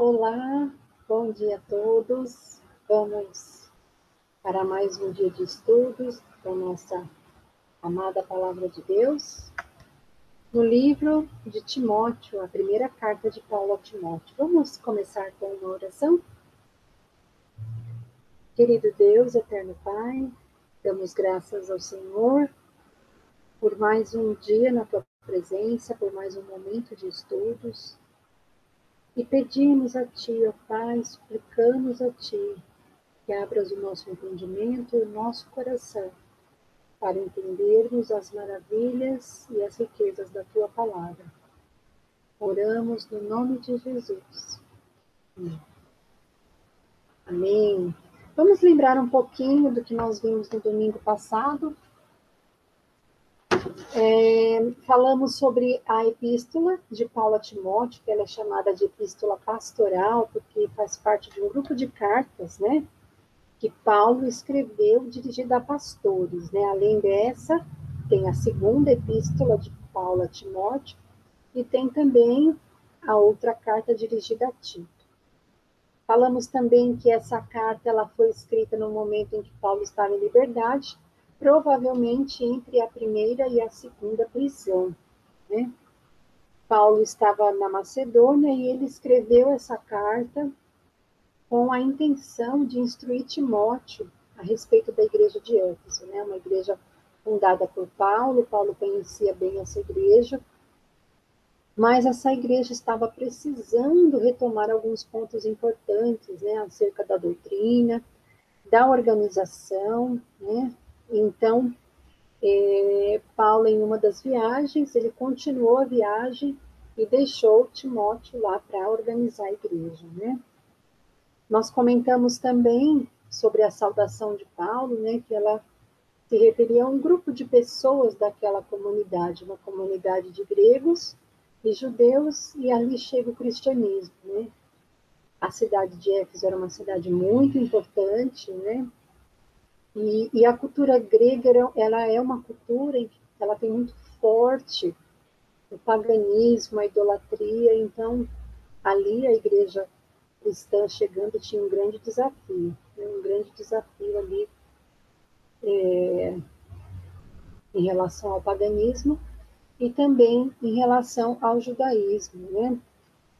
Olá, bom dia a todos. Vamos para mais um dia de estudos da nossa amada Palavra de Deus, no livro de Timóteo, a primeira carta de Paulo a Timóteo. Vamos começar com uma oração? Querido Deus, eterno Pai, damos graças ao Senhor por mais um dia na Tua presença, por mais um momento de estudos. E pedimos a Ti, ó Pai, suplicamos a Ti, que abras o nosso entendimento e o nosso coração, para entendermos as maravilhas e as riquezas da Tua palavra. Oramos no nome de Jesus. Amém. Amém. Vamos lembrar um pouquinho do que nós vimos no domingo passado. Falamos sobre a epístola de Paulo a Timóteo, que ela é chamada de epístola pastoral, porque faz parte de um grupo de cartas, né? Que Paulo escreveu dirigida a pastores, né? Além dessa, tem a segunda epístola de Paulo a Timóteo e tem também a outra carta dirigida a Tito. Falamos também que essa carta ela foi escrita no momento em que Paulo estava em liberdade, provavelmente entre a primeira e a segunda prisão, né? Paulo estava na Macedônia e ele escreveu essa carta com a intenção de instruir Timóteo a respeito da igreja de Éfeso, né? Uma igreja fundada por Paulo. Paulo conhecia bem essa igreja, mas essa igreja estava precisando retomar alguns pontos importantes, né? Acerca da doutrina, da organização, né? Então, Paulo, em uma das viagens, ele continuou a viagem e deixou Timóteo lá para organizar a igreja, né? Nós comentamos também sobre a saudação de Paulo, né, que ela se referia a um grupo de pessoas daquela comunidade, uma comunidade de gregos e judeus, e ali chega o cristianismo, né? A cidade de Éfeso era uma cidade muito importante, né? E a cultura grega, ela é uma cultura em que ela tem muito forte o paganismo, a idolatria, então ali a igreja cristã chegando tinha um grande desafio, né? Um grande desafio ali em relação ao paganismo e também em relação ao judaísmo, né?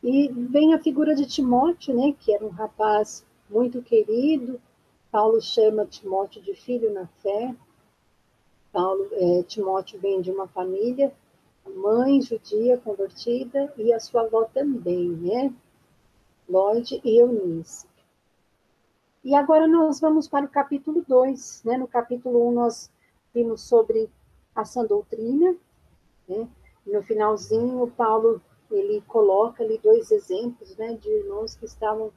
E vem a figura de Timóteo, né, que era um rapaz muito querido. Paulo chama Timóteo de filho na fé. Timóteo vem de uma família, a mãe judia convertida e a sua avó também, né? Lloyd e Eunice. E agora nós vamos para o capítulo 2, né? No capítulo 1 nós vimos sobre a sã doutrina, né? No finalzinho, Paulo ele coloca ali dois exemplos, né, de irmãos que estavam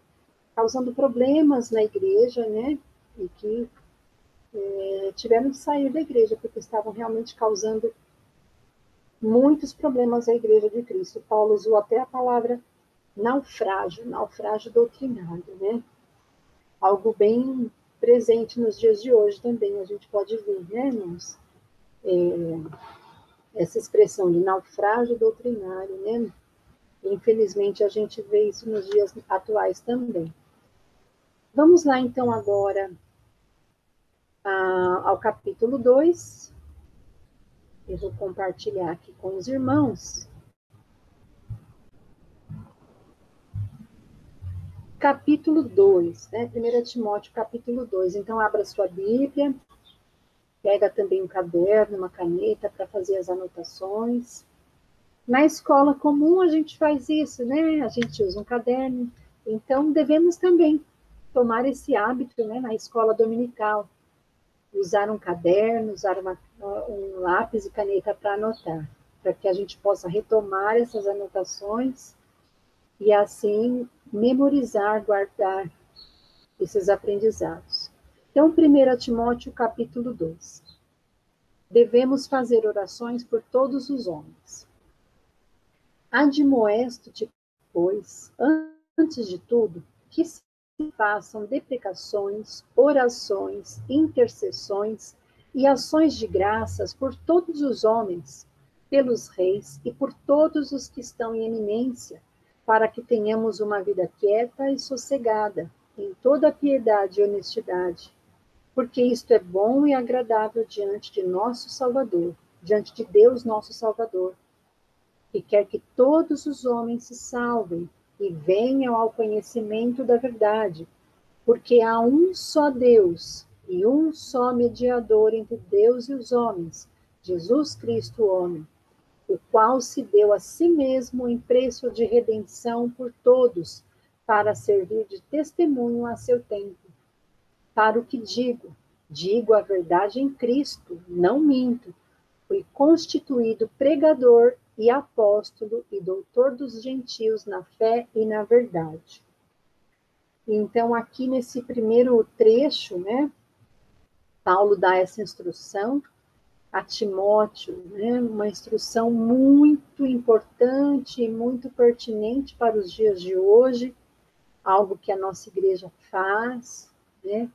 causando problemas na igreja, né, e que tiveram que sair da igreja porque estavam realmente causando muitos problemas à igreja de Cristo. Paulo usou até a palavra naufrágio doutrinário, né? Algo bem presente nos dias de hoje também, a gente pode ver, né, irmãos? Essa expressão de naufrágio doutrinário, né? Infelizmente, a gente vê isso nos dias atuais também. Vamos lá, então, agora ao capítulo 2. Eu vou compartilhar aqui com os irmãos. Capítulo 2, né? 1 Timóteo, capítulo 2. Então, abra sua Bíblia, pega também um caderno, uma caneta para fazer as anotações. Na escola comum, a gente faz isso, né? A gente usa um caderno. Então, devemos também tomar esse hábito, né? Na escola dominical. Usar um caderno, usar um lápis e caneta para anotar, para que a gente possa retomar essas anotações e assim memorizar, guardar esses aprendizados. Então, 1 Timóteo, capítulo 2. Devemos fazer orações por todos os homens. Admoesto-te, pois, antes de tudo, que se façam deprecações, orações, intercessões e ações de graças por todos os homens, pelos reis e por todos os que estão em eminência, para que tenhamos uma vida quieta e sossegada, em toda piedade e honestidade, porque isto é bom e agradável diante de nosso Salvador, diante de Deus nosso Salvador, que quer que todos os homens se salvem e venham ao conhecimento da verdade, porque há um só Deus e um só mediador entre Deus e os homens, Jesus Cristo, homem, o qual se deu a si mesmo em preço de redenção por todos, para servir de testemunho a seu tempo. Para o que digo, digo a verdade em Cristo, não minto. Fui constituído pregador e apóstolo e doutor dos gentios na fé e na verdade. Então, aqui nesse primeiro trecho, né, Paulo dá essa instrução a Timóteo, né, uma instrução muito importante e muito pertinente para os dias de hoje, algo que a nossa igreja faz, né,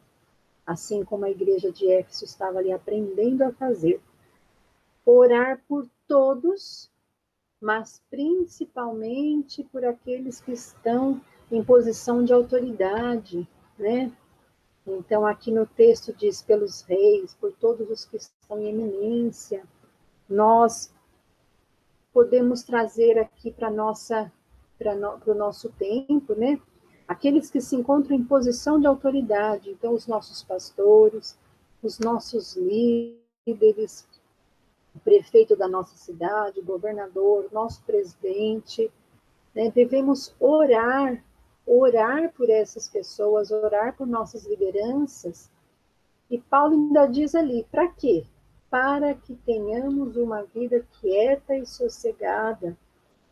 assim como a igreja de Éfeso estava ali aprendendo a fazer. Orar por todos, mas principalmente por aqueles que estão em posição de autoridade, né? Então, aqui no texto diz pelos reis, por todos os que estão em eminência. Nós podemos trazer aqui para o nosso tempo, né? Aqueles que se encontram em posição de autoridade, então os nossos pastores, os nossos líderes, o prefeito da nossa cidade, o governador, nosso presidente, né? Devemos orar por essas pessoas, orar por nossas lideranças. E Paulo ainda diz ali, para quê? Para que tenhamos uma vida quieta e sossegada,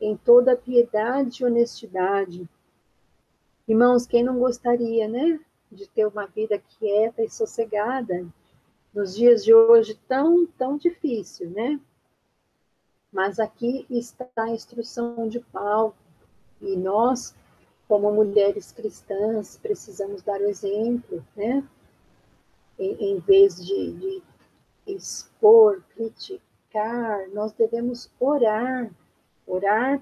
em toda piedade e honestidade. Irmãos, quem não gostaria, né, de ter uma vida quieta e sossegada, nos dias de hoje tão difícil, né? Mas aqui está a instrução de Paulo, e nós, como mulheres cristãs, precisamos dar o exemplo, né? Em vez de expor, criticar, nós devemos orar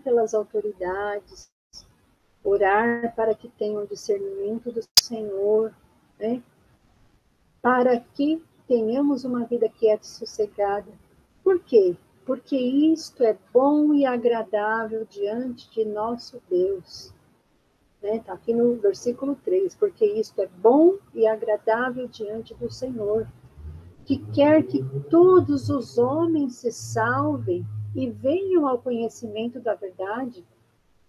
pelas autoridades, orar para que tenham discernimento do Senhor, né? Para que tenhamos uma vida quieta e sossegada. Por quê? Porque isto é bom e agradável diante de nosso Deus. Está aqui no versículo 3, porque isto é bom e agradável diante do Senhor, que quer que todos os homens se salvem e venham ao conhecimento da verdade,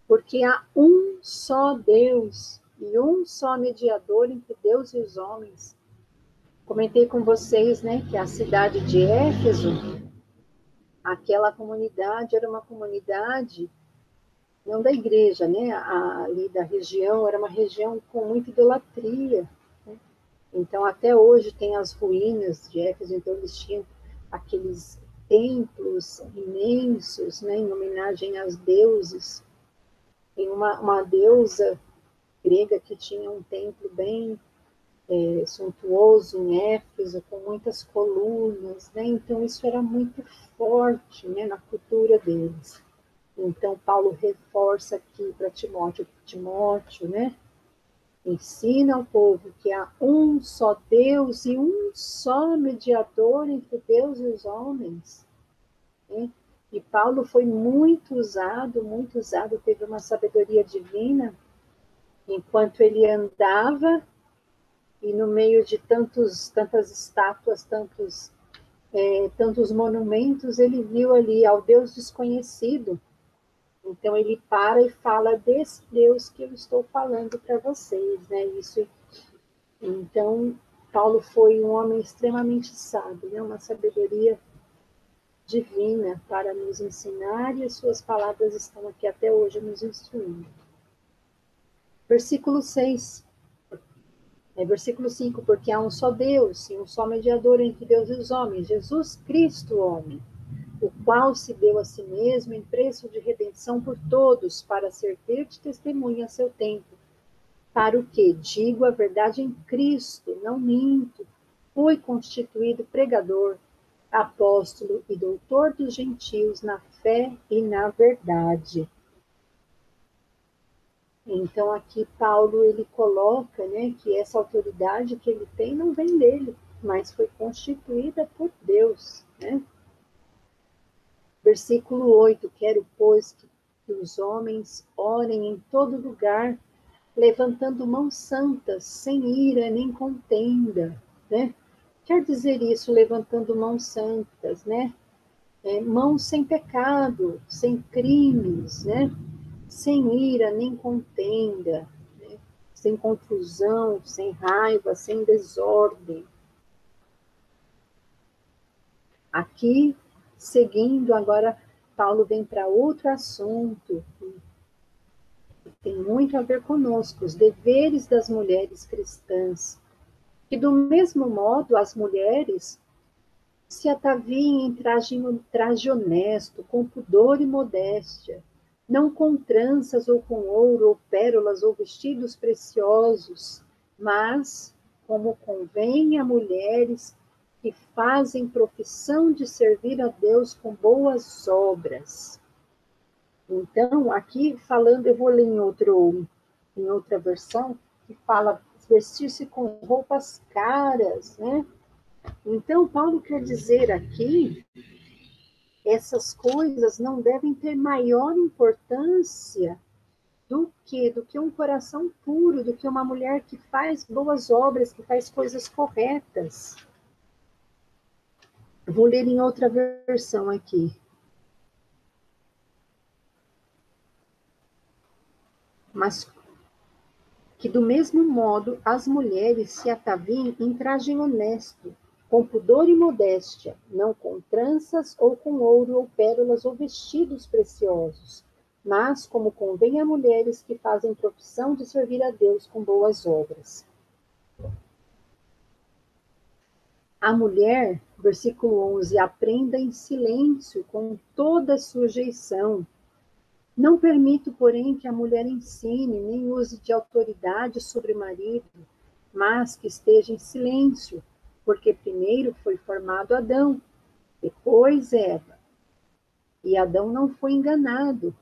porque há um só Deus e um só mediador entre Deus e os homens. Comentei com vocês, né, que a cidade de Éfeso, aquela comunidade era uma comunidade, não da igreja, né, ali da região, era uma região com muita idolatria, né? Então, até hoje tem as ruínas de Éfeso, então eles tinham aqueles templos imensos, né, em homenagem aos deuses. Tem uma deusa grega que tinha um templo bem suntuoso em Éfeso, com muitas colunas, né? Então isso era muito forte, né, na cultura deles. Então Paulo reforça aqui para Timóteo, né? Ensina ao povo que há um só Deus e um só mediador entre Deus e os homens, né? E Paulo foi muito usado, teve uma sabedoria divina, enquanto ele andava e no meio de tantas estátuas, tantos monumentos, ele viu ali ao Deus desconhecido. Então ele para e fala desse Deus que eu estou falando para vocês, né? Isso. Então Paulo foi um homem extremamente sábio, né? Uma sabedoria divina para nos ensinar, e as suas palavras estão aqui até hoje nos instruindo. Versículo 6. Versículo 5, porque há um só Deus e um só mediador entre Deus e os homens, Jesus Cristo, homem, o qual se deu a si mesmo em preço de redenção por todos, para servir de testemunha a seu tempo. Para o que? Digo a verdade em Cristo, não minto. Fui constituído pregador, apóstolo e doutor dos gentios na fé e na verdade. Então, aqui Paulo, ele coloca, né, que essa autoridade que ele tem não vem dele, mas foi constituída por Deus, né? Versículo 8, quero, pois, que os homens orem em todo lugar, levantando mãos santas, sem ira nem contenda, né? Quer dizer isso, levantando mãos santas, né? Mãos sem pecado, sem crimes, né? Sem ira nem contenda, né? Sem confusão, sem raiva, sem desordem. Aqui, seguindo agora, Paulo vem para outro assunto que tem muito a ver conosco, os deveres das mulheres cristãs. Que do mesmo modo as mulheres se ataviem em traje honesto, com pudor e modéstia, não com tranças ou com ouro ou pérolas ou vestidos preciosos, mas como convém a mulheres que fazem profissão de servir a Deus com boas obras. Então, aqui falando, eu vou ler em outra versão, que fala vestir-se com roupas caras, né? Então, Paulo quer dizer aqui, essas coisas não devem ter maior importância do que um coração puro, do que uma mulher que faz boas obras, que faz coisas corretas. Vou ler em outra versão aqui. Mas que do mesmo modo as mulheres se ataviem em traje honesto, com pudor e modéstia, não com tranças ou com ouro ou pérolas ou vestidos preciosos, mas como convém a mulheres que fazem profissão de servir a Deus com boas obras. A mulher, versículo 11, aprenda em silêncio, com toda sujeição. Não permito, porém, que a mulher ensine, nem use de autoridade sobre o marido, mas que esteja em silêncio, porque primeiro foi formado Adão, depois Eva. E Adão não foi enganado,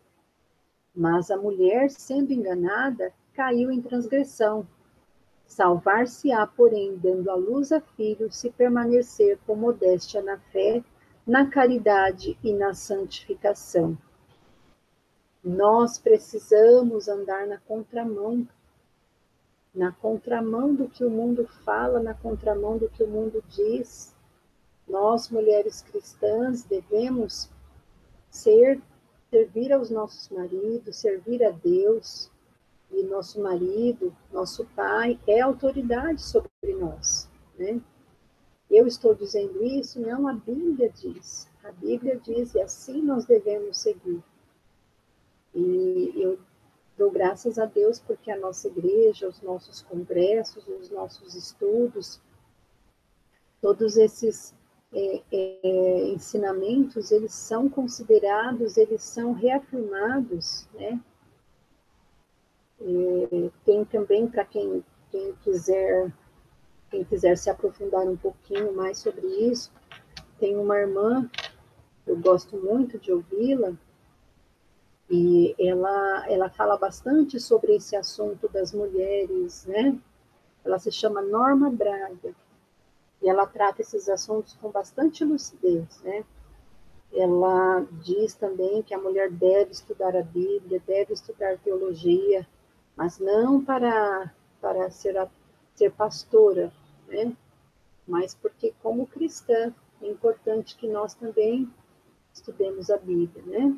mas a mulher, sendo enganada, caiu em transgressão. Salvar-se-á, porém, dando à luz a filho, se permanecer com modéstia na fé, na caridade e na santificação. Nós precisamos andar na contramão do que o mundo fala, na contramão do que o mundo diz. Nós, mulheres cristãs, devemos servir aos nossos maridos, servir a Deus, e nosso marido, nosso pai, é autoridade sobre nós, né? Eu estou dizendo isso, não a Bíblia diz. A Bíblia diz, e assim nós devemos seguir. E eu dou graças a Deus porque a nossa igreja, os nossos congressos, os nossos estudos, todos esses ensinamentos, eles são considerados, eles são reafirmados, né? Tem também, para quem quiser se aprofundar um pouquinho mais sobre isso, tem uma irmã, eu gosto muito de ouvi-la, e ela fala bastante sobre esse assunto das mulheres, né? Ela se chama Norma Braga, e ela trata esses assuntos com bastante lucidez, né? Ela diz também que a mulher deve estudar a Bíblia, deve estudar teologia, mas não para ser pastora, né? Mas porque, como cristã, é importante que nós também estudemos a Bíblia, né?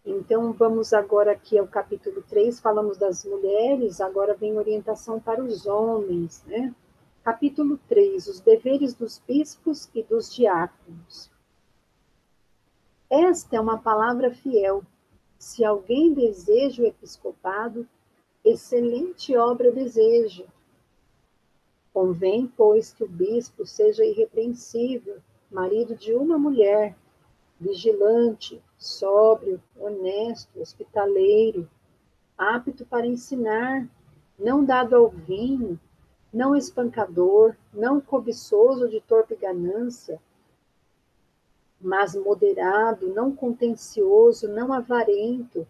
Então, vamos agora aqui ao capítulo 3, falamos das mulheres, agora vem orientação para os homens, né? Capítulo 3, os deveres dos bispos e dos diáconos. Esta é uma palavra fiel. Se alguém deseja o episcopado, excelente obra deseja. Convém, pois, que o bispo seja irrepreensível, marido de uma mulher, vigilante, sóbrio, honesto, hospitaleiro, apto para ensinar, não dado ao vinho, não espancador, não cobiçoso de torpe ganância, mas moderado, não contencioso, não avarento,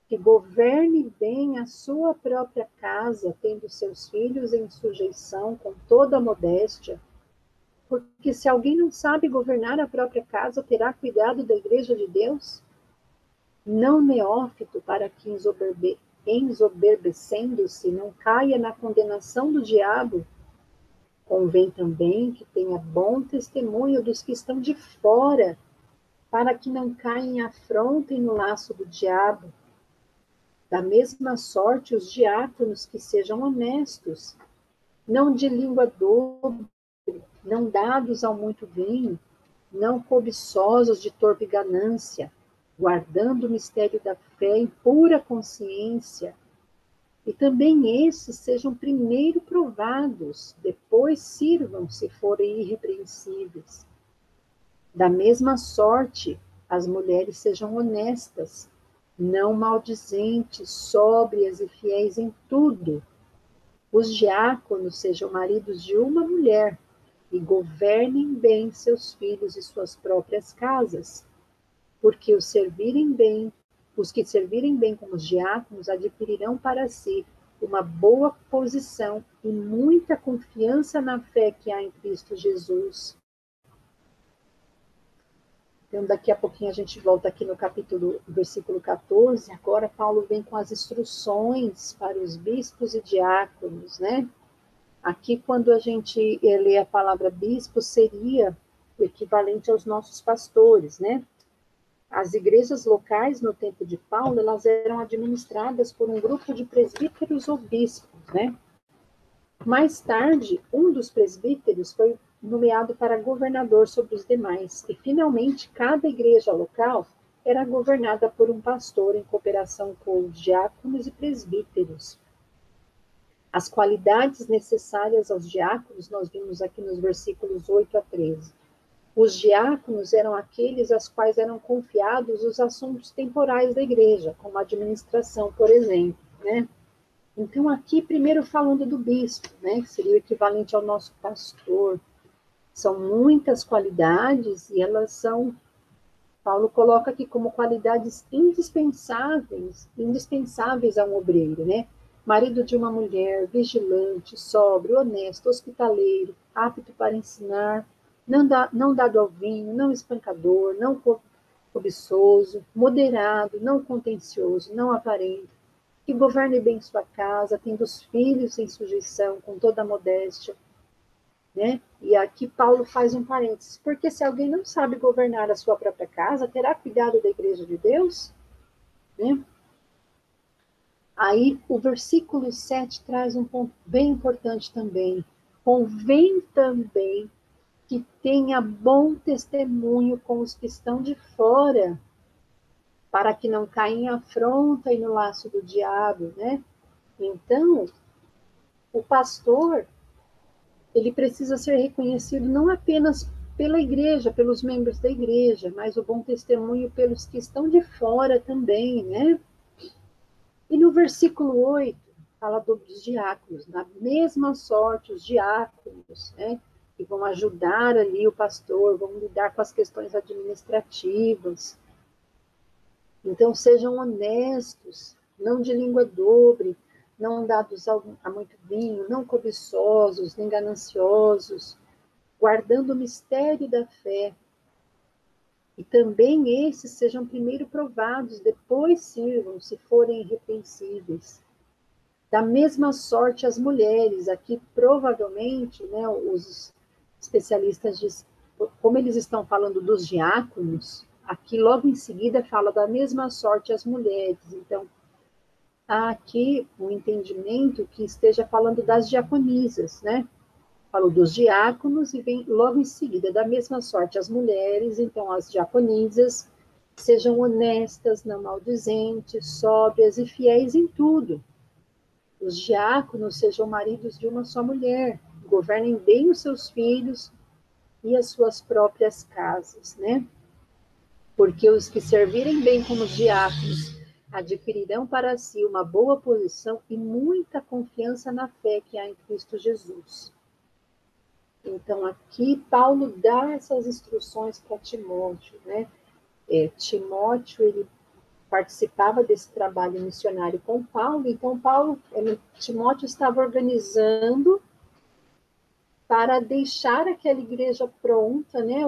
que governe bem a sua própria casa, tendo seus filhos em sujeição com toda a modéstia, porque se alguém não sabe governar a própria casa, terá cuidado da igreja de Deus? Não neófito, para que ensoberbecendo-se não caia na condenação do diabo. Convém também que tenha bom testemunho dos que estão de fora, para que não caia em afronta e no laço do diabo. Da mesma sorte, os diáconos que sejam honestos, não de língua dobre, não dados ao muito vinho, não cobiçosos de torpe ganância, guardando o mistério da fé em pura consciência. E também esses sejam primeiro provados, depois sirvam se forem irrepreensíveis. Da mesma sorte, as mulheres sejam honestas, não maldizentes, sóbrias e fiéis em tudo. Os diáconos sejam maridos de uma mulher e governem bem seus filhos e suas próprias casas, porque os que servirem bem como os diáconos adquirirão para si uma boa posição e muita confiança na fé que há em Cristo Jesus. Então, daqui a pouquinho a gente volta aqui no versículo 14. Agora, Paulo vem com as instruções para os bispos e diáconos, né? Aqui, quando a gente lê a palavra bispo, seria o equivalente aos nossos pastores, né? As igrejas locais, no tempo de Paulo, elas eram administradas por um grupo de presbíteros ou bispos, né? Mais tarde, um dos presbíteros foi nomeado para governador sobre os demais, e finalmente cada igreja local era governada por um pastor em cooperação com os diáconos e presbíteros. As qualidades necessárias aos diáconos nós vimos aqui nos versículos 8 a 13. Os diáconos eram aqueles aos quais eram confiados os assuntos temporais da igreja, como a administração, por exemplo, né? Então, aqui, primeiro falando do bispo, né, que seria o equivalente ao nosso pastor. São muitas qualidades e elas são, Paulo coloca aqui como qualidades indispensáveis a um obreiro, né? Marido de uma mulher, vigilante, sóbrio, honesto, hospitaleiro, apto para ensinar, não dado ao vinho, não espancador, não cobiçoso, moderado, não contencioso, não aparente, que governe bem sua casa, tendo os filhos em sujeição, com toda a modéstia, né? E aqui Paulo faz um parênteses, porque se alguém não sabe governar a sua própria casa, terá cuidado da igreja de Deus? Né? Aí o versículo 7 traz um ponto bem importante também. Convém também que tenha bom testemunho com os que estão de fora, para que não caia em afronta e no laço do diabo, né? Então, o pastor, ele precisa ser reconhecido não apenas pela igreja, pelos membros da igreja, mas o bom testemunho pelos que estão de fora também, né? E no versículo 8, fala dos diáconos, na mesma sorte, os diáconos, né? Que vão ajudar ali o pastor, vão lidar com as questões administrativas. Então, sejam honestos, não de língua dobre, não dados a muito vinho, não cobiçosos, nem gananciosos, guardando o mistério da fé. E também esses sejam primeiro provados, depois sirvam, se forem irrepreensíveis. Da mesma sorte as mulheres, aqui provavelmente, né, os especialistas dizem, como eles estão falando dos diáconos, aqui logo em seguida fala da mesma sorte as mulheres. Então, há aqui um entendimento que esteja falando das diaconisas, né? Falou dos diáconos e vem logo em seguida, da mesma sorte as mulheres, então as diaconisas sejam honestas, não maldizentes, sóbrias e fiéis em tudo. Os diáconos sejam maridos de uma só mulher, governem bem os seus filhos e as suas próprias casas, né? Porque os que servirem bem como diáconos adquirirão para si uma boa posição e muita confiança na fé que há em Cristo Jesus. Então, aqui, Paulo dá essas instruções para Timóteo, né? Timóteo, ele participava desse trabalho missionário com Paulo, então Timóteo estava organizando para deixar aquela igreja pronta, né,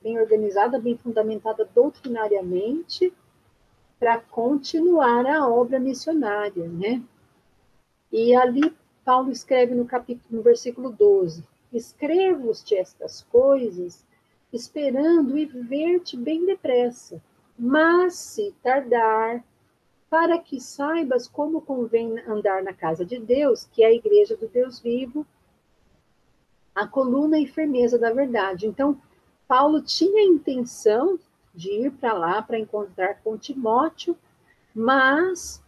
bem organizada, bem fundamentada doutrinariamente, para continuar a obra missionária, né? E ali Paulo escreve no versículo 12: escrevo-te estas coisas, esperando e ver-te bem depressa, mas se tardar, para que saibas como convém andar na casa de Deus, que é a igreja do Deus vivo, a coluna e firmeza da verdade. Então, Paulo tinha a intenção de ir para lá para encontrar com Timóteo, mas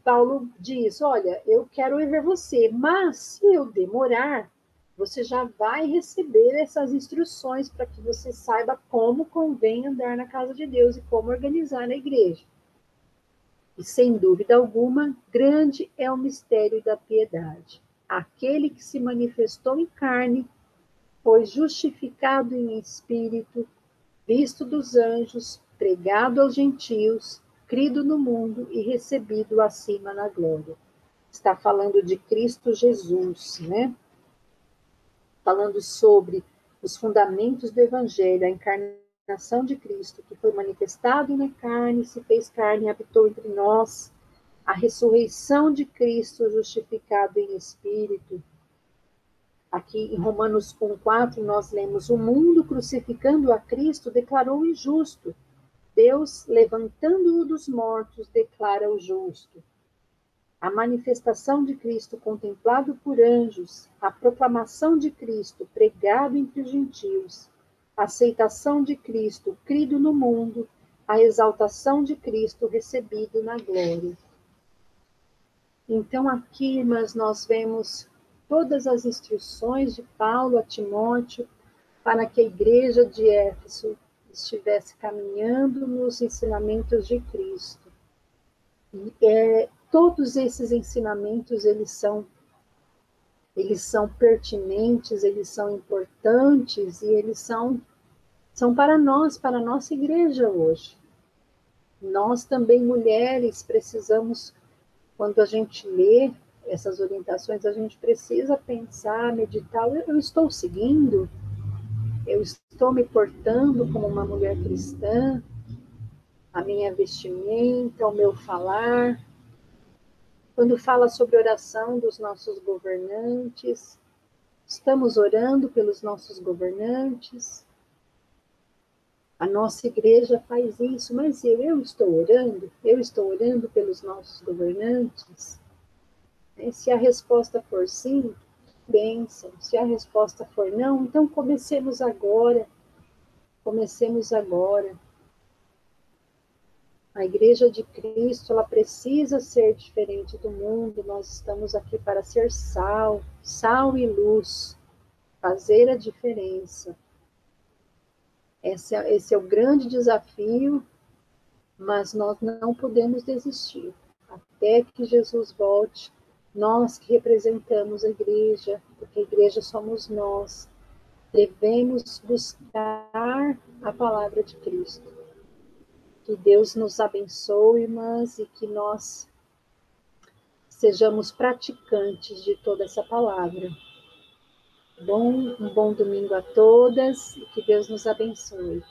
Paulo diz: olha, eu quero ir ver você, mas se eu demorar, você já vai receber essas instruções para que você saiba como convém andar na casa de Deus e como organizar a igreja. E, sem dúvida alguma, grande é o mistério da piedade. Aquele que se manifestou em carne, foi justificado em espírito, visto dos anjos, pregado aos gentios, crido no mundo e recebido acima na glória. Está falando de Cristo Jesus, né? Falando sobre os fundamentos do Evangelho, a encarnação de Cristo, que foi manifestado na carne, se fez carne e habitou entre nós, a ressurreição de Cristo, justificado em espírito. Aqui em Romanos 1,4, nós lemos: o mundo crucificando a Cristo declarou injusto. Deus, levantando-o dos mortos, declara o justo. A manifestação de Cristo contemplado por anjos, a proclamação de Cristo pregado entre os gentios, a aceitação de Cristo crido no mundo, a exaltação de Cristo recebido na glória. Então, aqui, irmãs, nós vemos todas as instruções de Paulo a Timóteo para que a igreja de Éfeso estivesse caminhando nos ensinamentos de Cristo. E todos esses ensinamentos, eles são pertinentes, eles são importantes e eles são para nós, para a nossa igreja hoje. Nós também, mulheres, precisamos, quando a gente lê essas orientações, a gente precisa pensar, meditar: eu estou seguindo? Eu estou me portando como uma mulher cristã? A minha vestimenta, o meu falar? Quando fala sobre oração dos nossos governantes, estamos orando pelos nossos governantes? A nossa igreja faz isso, mas eu estou orando? Eu estou orando pelos nossos governantes? Se a resposta for sim, bênção. Se a resposta for não, então comecemos agora. Comecemos agora. A igreja de Cristo, ela precisa ser diferente do mundo. Nós estamos aqui para ser sal, sal e luz, fazer a diferença. Esse é o grande desafio, mas nós não podemos desistir. Até que Jesus volte, nós que representamos a igreja, porque a igreja somos nós, devemos buscar a palavra de Cristo. Que Deus nos abençoe, irmãs, e que nós sejamos praticantes de toda essa palavra. Um bom domingo a todas e que Deus nos abençoe.